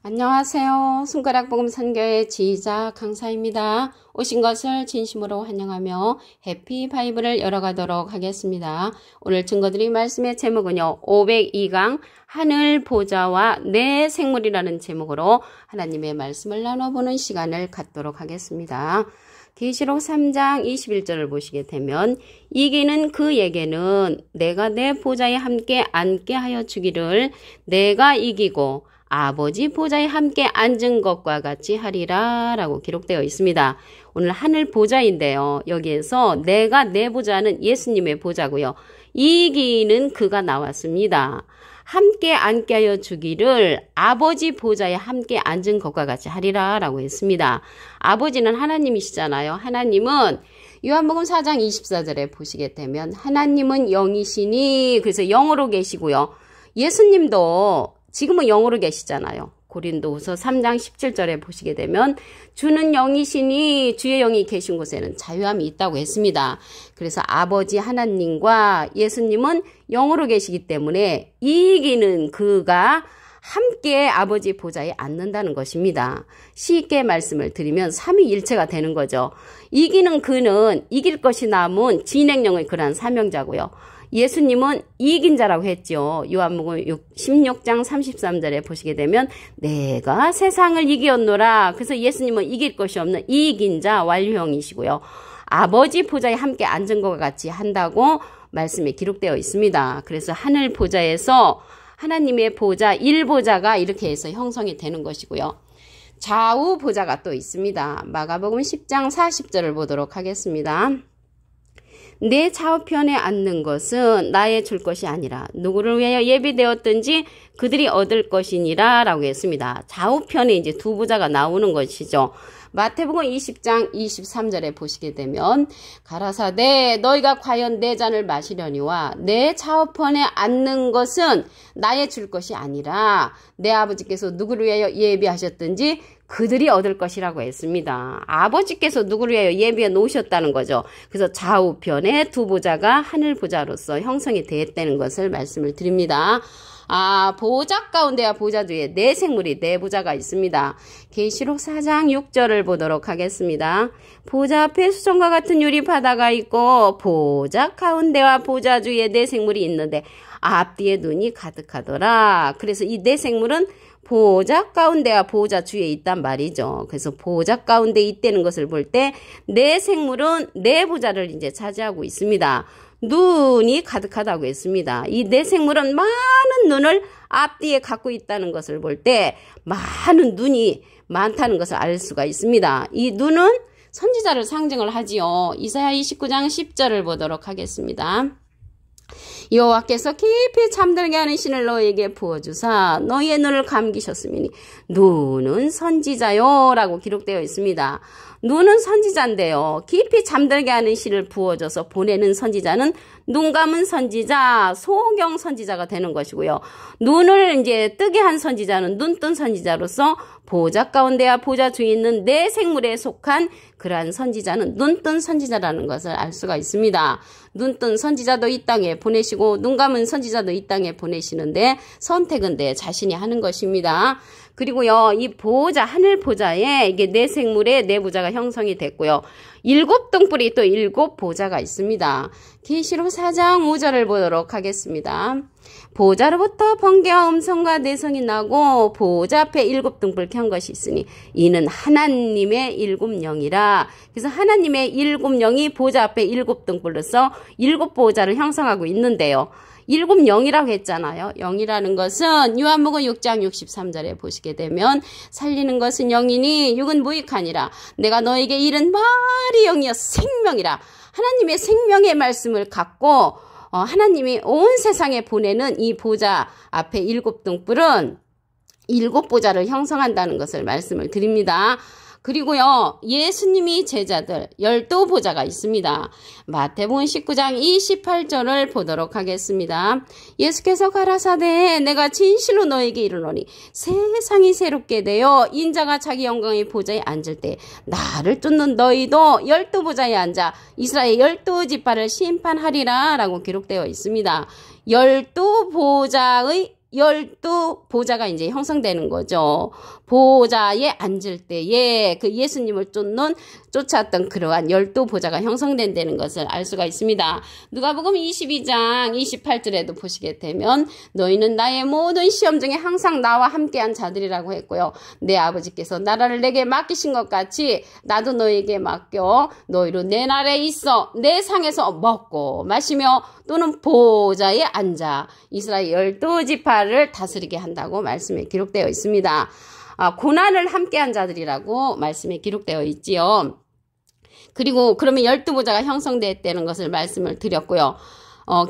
안녕하세요. 손가락복음 선교의 지휘자 강사입니다. 오신 것을 진심으로 환영하며 해피 바이블을 열어가도록 하겠습니다. 오늘 증거드릴 말씀의 제목은요. 502강 하늘 보좌와 내 생물이라는 제목으로 하나님의 말씀을 나눠보는 시간을 갖도록 하겠습니다. 계시록 3장 21절을 보시게 되면 이기는 그에게는 내가 내 보좌에 함께 앉게 하여 주기를 내가 이기고 아버지 보좌에 함께 앉은 것과 같이 하리라 라고 기록되어 있습니다. 오늘 하늘 보좌인데요. 여기에서 내가 내 보좌는 예수님의 보좌고요. 이기는 그가 나왔습니다. 함께 앉게 하여 주기를 아버지 보좌에 함께 앉은 것과 같이 하리라 라고 했습니다. 아버지는 하나님이시잖아요. 하나님은 요한복음 4장 24절에 보시게 되면 하나님은 영이시니 그래서 영으로 계시고요. 예수님도 지금은 영으로 계시잖아요. 고린도후서 3장 17절에 보시게 되면 주는 영이시니 주의 영이 계신 곳에는 자유함이 있다고 했습니다. 그래서 아버지 하나님과 예수님은 영으로 계시기 때문에 이기는 그가 함께 아버지 보좌에 앉는다는 것입니다. 쉽게 말씀을 드리면 삼위일체가 되는 거죠. 이기는 그는 이길 것이 남은 진행령의 그러한 사명자고요. 예수님은 이긴 자라고 했죠. 요한복음 16장 33절에 보시게 되면 내가 세상을 이기었노라. 그래서 예수님은 이길 것이 없는 이긴 자 완료형이시고요. 아버지 보좌에 함께 앉은 것과 같이 한다고 말씀에 기록되어 있습니다. 그래서 하늘 보좌에서 하나님의 보좌 1보좌가 이렇게 해서 형성이 되는 것이고요. 좌우 보좌가 또 있습니다. 마가복음 10장 40절을 보도록 하겠습니다. 내 좌우편에 앉는 것은 나의 줄 것이 아니라 누구를 위하여 예비되었든지 그들이 얻을 것이니라 라고 했습니다. 좌우편에 이제 두 보좌가 나오는 것이죠. 마태복음 20장 23절에 보시게 되면 가라사대 너희가 과연 내 잔을 마시려니와 내 좌우편에 앉는 것은 나의 줄 것이 아니라 내 아버지께서 누구를 위하여 예비하셨든지 그들이 얻을 것이라고 했습니다. 아버지께서 누구를 위하여 예비해 놓으셨다는 거죠. 그래서 좌우편에 두 보좌가 하늘 보좌로서 형성이 되었다는 것을 말씀을 드립니다. 보좌 가운데와 보좌 뒤에 네 생물이 네 보좌가 있습니다. 계시록 4장 6절을 보도록 하겠습니다. 보좌 앞에 수정과 같은 유리 바다가 있고 보좌 가운데와 보좌 주위에 네 생물이 있는데 앞뒤에 눈이 가득하더라. 그래서 이 네 생물은 보좌 가운데와 보좌 주위에 있단 말이죠. 그래서 보좌 가운데 있다는 것을 볼 때 네 생물은 네 보좌를 이제 차지하고 있습니다. 눈이 가득하다고 했습니다. 이 네 생물은 많은 눈을 앞뒤에 갖고 있다는 것을 볼 때 많은 눈이 많다는 것을 알 수가 있습니다. 이 눈은 선지자를 상징을 하지요. 이사야 29장 10절을 보도록 하겠습니다. 여호와께서 깊이 잠들게 하는 신을 너희에게 부어주사 너희의 눈을 감기셨으니 눈은 선지자요 라고 기록되어 있습니다. 눈은 선지자인데요. 깊이 잠들게 하는 신을 부어줘서 보내는 선지자는 눈 감은 선지자, 소경 선지자가 되는 것이고요. 눈을 이제 뜨게 한 선지자는 눈 뜬 선지자로서 보좌 가운데와 보좌 중에 있는 네 생물에 속한 그러한 선지자는 눈 뜬 선지자라는 것을 알 수가 있습니다. 눈 뜬 선지자도 이 땅에 보내시고 눈 감은 선지자도 이 땅에 보내시는데 선택은 내 자신이 하는 것입니다. 그리고요, 이 보좌, 하늘 보좌에 이게 네 생물의 네 보좌가 형성이 됐고요. 7등불이 또 7보좌가 있습니다. 계시록 4장 5절을 보도록 하겠습니다. 보좌로부터 번개와 음성과 내성이 나고 보좌 앞에 7등불 켠 것이 있으니 이는 하나님의 7영이라. 그래서 하나님의 7영이 보좌 앞에 7등불로서 7보좌를 형성하고 있는데요. 7영이라고 했잖아요. 영이라는 것은 요한복음 6장 63절에 보시게 되면 살리는 것은 영이니 육은 무익하니라. 내가 너에게 이른 말이 영이여 생명이라. 하나님의 생명의 말씀을 갖고 하나님이 온 세상에 보내는 이 보좌 앞에 7등불은 7보좌를 형성한다는 것을 말씀을 드립니다. 그리고요, 예수님이 제자들 12보좌가 있습니다. 마태복음 19장 28절을 보도록 하겠습니다. 예수께서 가라사대 내가 진실로 너에게 이르노니 세상이 새롭게 되어 인자가 자기 영광의 보좌에 앉을 때 나를 쫓는 너희도 12보좌에 앉아 이스라엘 12지파를 심판하리라 라고 기록되어 있습니다. 12보좌의 12보좌가 이제 형성되는 거죠. 보좌에 앉을 때에 그 예수님을 쫓았던 그러한 12보좌가 형성된다는 것을 알 수가 있습니다. 누가복음 22장 28절에도 보시게 되면 너희는 나의 모든 시험 중에 항상 나와 함께한 자들이라고 했고요. 내 아버지께서 나라를 내게 맡기신 것 같이 나도 너에게 맡겨 너희로 내 나라에 있어 내 상에서 먹고 마시며 또는 보좌에 앉아 이스라엘 12지파를 다스리게 한다고 말씀에 기록되어 있습니다. 고난을 함께한 자들이라고 말씀에 기록되어 있지요. 그리고 그러면 12보좌가 형성됐다는 것을 말씀을 드렸고요.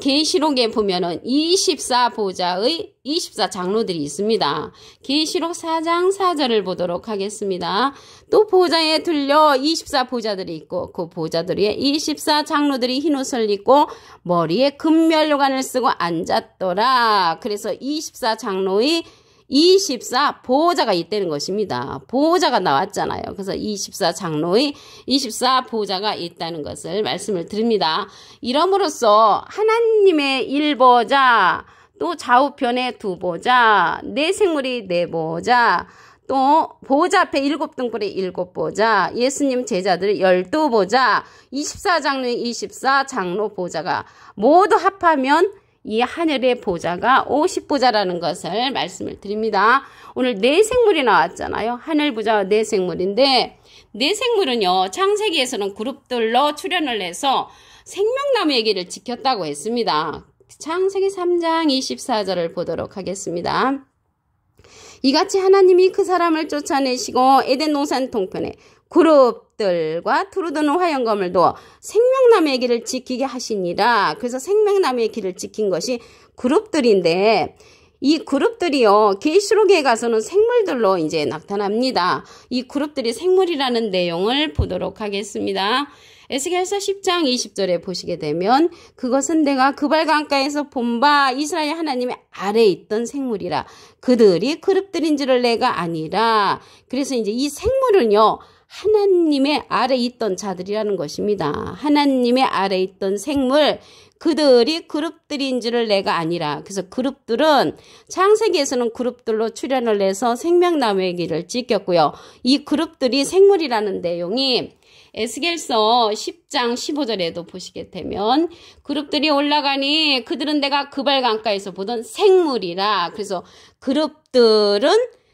계시록에 보면은 24보좌의 24장로들이 있습니다. 계시록 4장 4절을 보도록 하겠습니다. 또 보좌에 들려 24보좌들이 있고 그 보좌들 위에 24장로들이 흰옷을 입고 머리에 금면류관을 쓰고 앉았더라. 그래서 24장로의 24보좌가 있다는 것입니다. 보좌가 나왔잖아요. 그래서 24장로의 24보좌가 있다는 것을 말씀을 드립니다. 이름으로써 하나님의 1보좌, 또 좌우편에 2보좌, 내 생물이 4보좌, 또 보좌 앞에 7등불의 7보좌, 예수님 제자들 12보좌, 24장로의 24장로 보좌가 모두 합하면 이 하늘의 보좌가 50보좌라는 것을 말씀을 드립니다. 오늘 네 생물이 나왔잖아요. 하늘 보좌와 네 생물인데 네 생물은요. 창세기에서는 그룹들로 출현을 해서 생명나무의 길을 지켰다고 했습니다. 창세기 3장 24절을 보도록 하겠습니다. 이같이 하나님이 그 사람을 쫓아내시고 에덴 동산 동편에 그룹들과 두루드는 화영검을 두어 생명나무의 길을 지키게 하시니라. 그래서 생명나무의 길을 지킨 것이 그룹들인데 이 그룹들이요. 계시록에 가서는 생물들로 이제 나타납니다. 이 그룹들이 생물이라는 내용을 보도록 하겠습니다. 에스겔서 10장 20절에 보시게 되면 그것은 내가 그발 강가에서 본 바 이스라엘 하나님의 아래에 있던 생물이라. 그들이 그룹들인 줄을 내가 아니라. 그래서 이제 이 생물은요. 하나님의 아래에 있던 자들이라는 것입니다. 하나님의 아래에 있던 생물, 그들이 그룹들인 줄을 내가 아니라. 그래서 그룹들은 창세기에서는 그룹들로 출현을 해서 생명나무의 길을 지켰고요. 이 그룹들이 생물이라는 내용이 에스겔서 10장 15절에도 보시게 되면 그룹들이 올라가니 그들은 내가 그발 강가에서 보던 생물이라. 그래서 그룹들은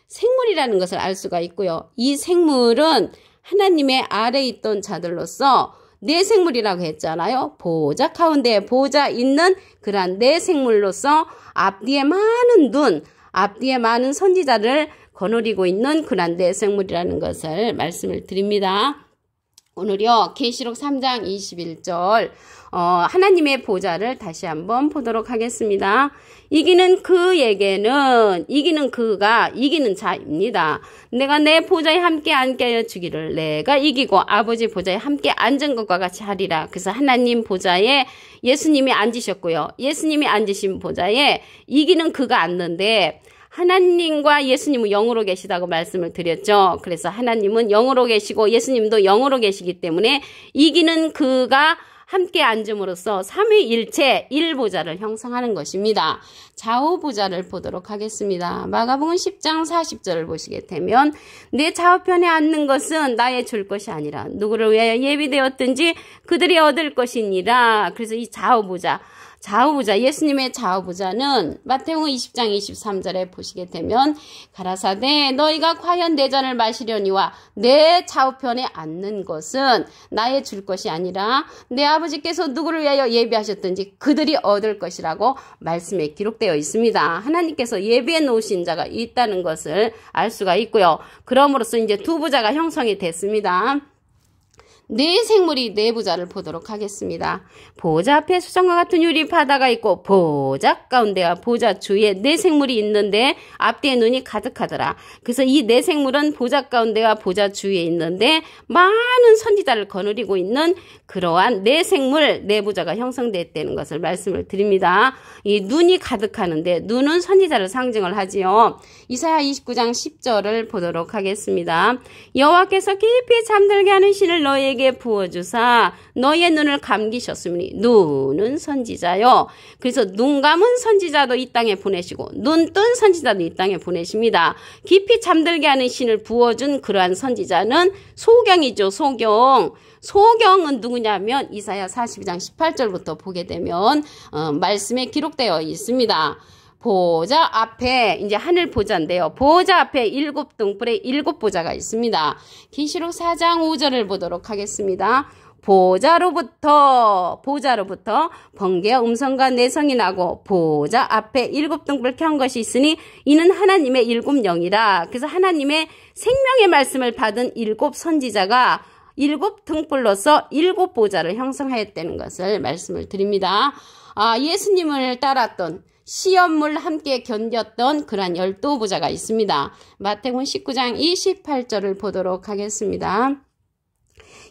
생물이라는 것을 알 수가 있고요. 이 생물은 하나님의 아래에 있던 자들로서 네 생물이라고 했잖아요. 보좌 가운데 보좌 있는 그러한 네 생물로서 앞뒤에 많은 눈, 앞뒤에 많은 선지자를 거느리고 있는 그러한 네 생물이라는 것을 말씀을 드립니다. 오늘요. 계시록 3장 21절 하나님의 보좌를 다시 한번 보도록 하겠습니다. 이기는 그에게는 이기는 그가 이기는 자입니다. 내가 내 보좌에 함께 앉게 하여 주기를 내가 이기고 아버지 보좌에 함께 앉은 것과 같이 하리라. 그래서 하나님 보좌에 예수님이 앉으셨고요. 예수님이 앉으신 보좌에 이기는 그가 앉는데 하나님과 예수님은 영으로 계시다고 말씀을 드렸죠. 그래서 하나님은 영으로 계시고 예수님도 영으로 계시기 때문에 이기는 그가 함께 앉음으로써 삼위일체 1보좌를 형성하는 것입니다. 좌우보좌를 보도록 하겠습니다. 마가복음 10장 40절을 보시게 되면 내 좌우편에 앉는 것은 나의 줄 것이 아니라 누구를 위하여 예비되었든지 그들이 얻을 것이니라. 그래서 이 좌우보좌, 예수님의 좌우보좌는 마태복음 20장 23절에 보시게 되면 가라사대 너희가 과연 내 잔을 마시려니와 내 좌우편에 앉는 것은 나의 줄 것이 아니라 내 아버지께서 누구를 위하여 예비하셨든지 그들이 얻을 것이라고 말씀에 기록되어 있습니다. 하나님께서 예비해 놓으신 자가 있다는 것을 알 수가 있고요. 그러므로써 이제 두 보좌가 형성이 됐습니다. 네 생물이 네 보좌를 보도록 하겠습니다. 보좌 앞에 수정과 같은 유리 바다가 있고 보좌 가운데와 보좌 주위에 네 생물이 있는데 앞뒤에 눈이 가득하더라. 그래서 이 네 생물은 보좌 가운데와 보좌 주위에 있는데 많은 선지자를 거느리고 있는 그러한 네 생물 네 보좌가 형성됐다는 것을 말씀을 드립니다. 이 눈이 가득하는데 눈은 선지자를 상징을 하지요. 이사야 29장 10절을 보도록 하겠습니다. 여호와께서 깊이 잠들게 하는 신을 너희에게 너희에게 부어주사 너희의 눈을 감기셨으니 눈은 선지자요. 그래서 눈 감은 선지자도 이 땅에 보내시고 눈 뜬 선지자도 이 땅에 보내십니다. 깊이 잠들게 하는 신을 부어준 그러한 선지자는 소경이죠. 소경. 소경은 누구냐면 이사야 42장 18절부터 보게 되면 말씀에 기록되어 있습니다. 보좌 앞에 이제 하늘 보좌인데요. 보좌 앞에 7등불에 7보좌가 있습니다. 계시록 4장 5절을 보도록 하겠습니다. 보좌로부터 번개와 음성과 내성이 나고 보좌 앞에 7등불을 켠 것이 있으니 이는 하나님의 7영이라. 그래서 하나님의 생명의 말씀을 받은 7 선지자가 7등불로서 7보좌를 형성하였다는 것을 말씀을 드립니다. 예수님을 따랐던 시험을 함께 견뎠던 그러한 12보좌가 있습니다. 마태복음 19장 28절을 보도록 하겠습니다.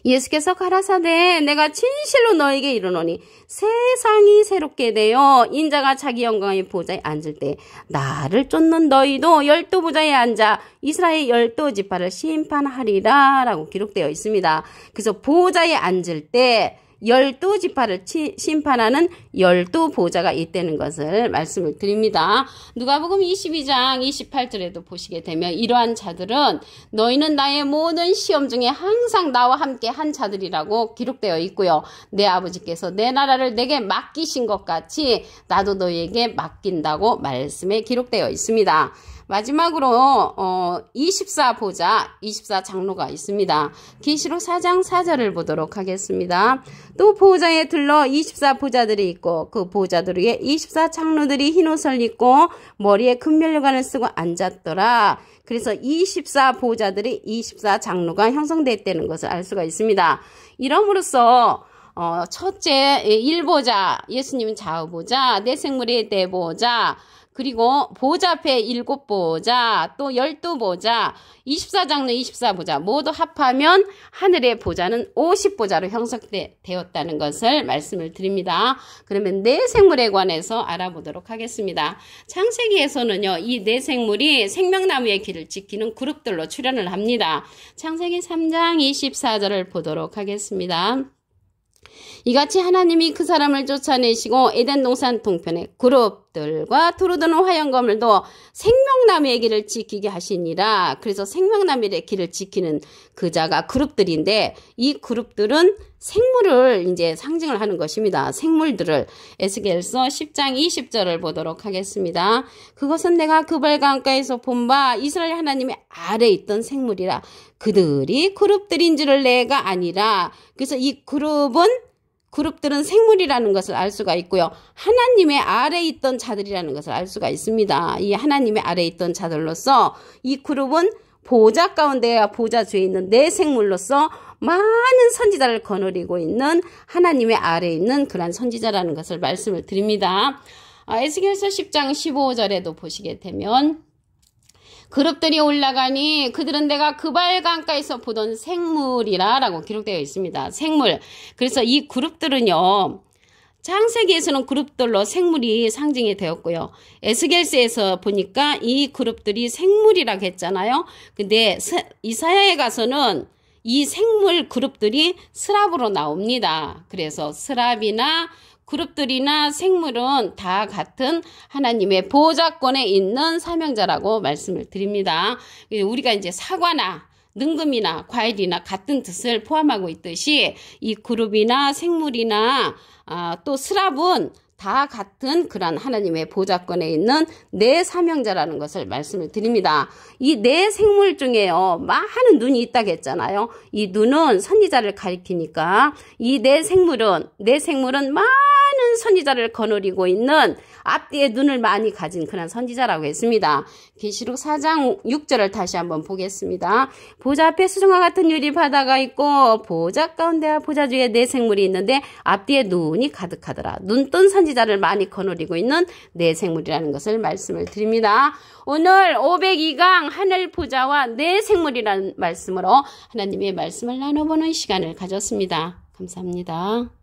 예수께서 가라사대 내가 진실로 너에게 이르노니 세상이 새롭게 되어 인자가 자기 영광의 보좌에 앉을 때 나를 쫓는 너희도 12보좌에 앉아 이스라엘 12지파를 심판하리라 라고 기록되어 있습니다. 그래서 보좌에 앉을 때 12지파를 심판하는 12보좌가 있다는 것을 말씀을 드립니다. 누가복음 22장 28절에도 보시게 되면 이러한 자들은 너희는 나의 모든 시험 중에 항상 나와 함께 한 자들이라고 기록되어 있고요. 내 아버지께서 내 나라를 내게 맡기신 것 같이 나도 너희에게 맡긴다고 말씀에 기록되어 있습니다. 마지막으로 24보좌, 24장로가 있습니다. 계시록 4장 4절을 보도록 하겠습니다. 또 보좌에 들러 24보좌들이 있고 그 보좌들 위에 24장로들이 흰옷을 입고 머리에 금면류관을 쓰고 앉았더라. 그래서 24보좌들이 24장로가 형성됐다는 것을 알 수가 있습니다. 이러므로써 첫째 1보좌, 예수님은 좌우보좌, 내생물의 대보좌, 그리고 보좌 앞에 7보좌, 또 12보좌, 24장로 24보좌 모두 합하면 하늘의 보좌는 50보좌로 형성되었다는 것을 말씀을 드립니다. 그러면 네 생물에 관해서 알아보도록 하겠습니다. 창세기에서는요, 이 네 생물이 생명나무의 길을 지키는 그룹들로 출현을 합니다. 창세기 3장 24절을 보도록 하겠습니다. 이같이 하나님이 그 사람을 쫓아내시고 에덴 동산 동편에 그룹들과 두루드는 화염거물도 생명나무의 길을 지키게 하시니라. 그래서 생명나무의 길을 지키는 그 자가 그룹들인데 이 그룹들은 생물을 이제 상징을 하는 것입니다. 생물들을 에스겔서 10장 20절을 보도록 하겠습니다. 그것은 내가 그발 강가에서 본 바 이스라엘 하나님의 아래에 있던 생물이라. 그들이 그룹들인 줄을 내가 아니라. 그래서 이 그룹들은 생물이라는 것을 알 수가 있고요. 하나님의 아래에 있던 자들이라는 것을 알 수가 있습니다. 이 하나님의 아래에 있던 자들로서 이 그룹은 보좌 가운데와 보좌 주에 있는 네 생물로서 많은 선지자를 거느리고 있는 하나님의 아래에 있는 그런 선지자라는 것을 말씀을 드립니다. 에스겔서 10장 15절에도 보시게 되면 그룹들이 올라가니 그들은 내가 그발 강가에서 보던 생물이라 라고 기록되어 있습니다. 생물. 그래서 이 그룹들은요. 창세기에서는 그룹들로 생물이 상징이 되었고요. 에스겔서에서 보니까 이 그룹들이 생물이라고 했잖아요. 근데 이사야에 가서는 이 생물 그룹들이 스랍으로 나옵니다. 그래서 스랍이나 그룹들이나 생물은 다 같은 하나님의 보좌권에 있는 사명자라고 말씀을 드립니다. 우리가 이제 사과나 능금이나 과일이나 같은 뜻을 포함하고 있듯이 이 그룹이나 생물이나 또 스랍은 다 같은 그런 하나님의 보좌권에 있는 네 사명자라는 것을 말씀을 드립니다. 이 네 생물 중에요. 많은 눈이 있다고 했잖아요. 이 눈은 선지자를 가리키니까 이 네 생물은 많은 선지자를 거느리고 있는 앞뒤에 눈을 많이 가진 그런 선지자라고 했습니다. 계시록 4장 6절을 다시 한번 보겠습니다. 보좌 앞에 수정과 같은 유리 바다가 있고 보좌 가운데와 보좌 주에 네 생물이 있는데 앞뒤에 눈이 가득하더라. 눈뜬 선지자를 많이 거느리고 있는 네 생물이라는 것을 말씀을 드립니다. 오늘 502강 하늘 보좌와 네 생물이라는 말씀으로 하나님의 말씀을 나눠보는 시간을 가졌습니다. 감사합니다.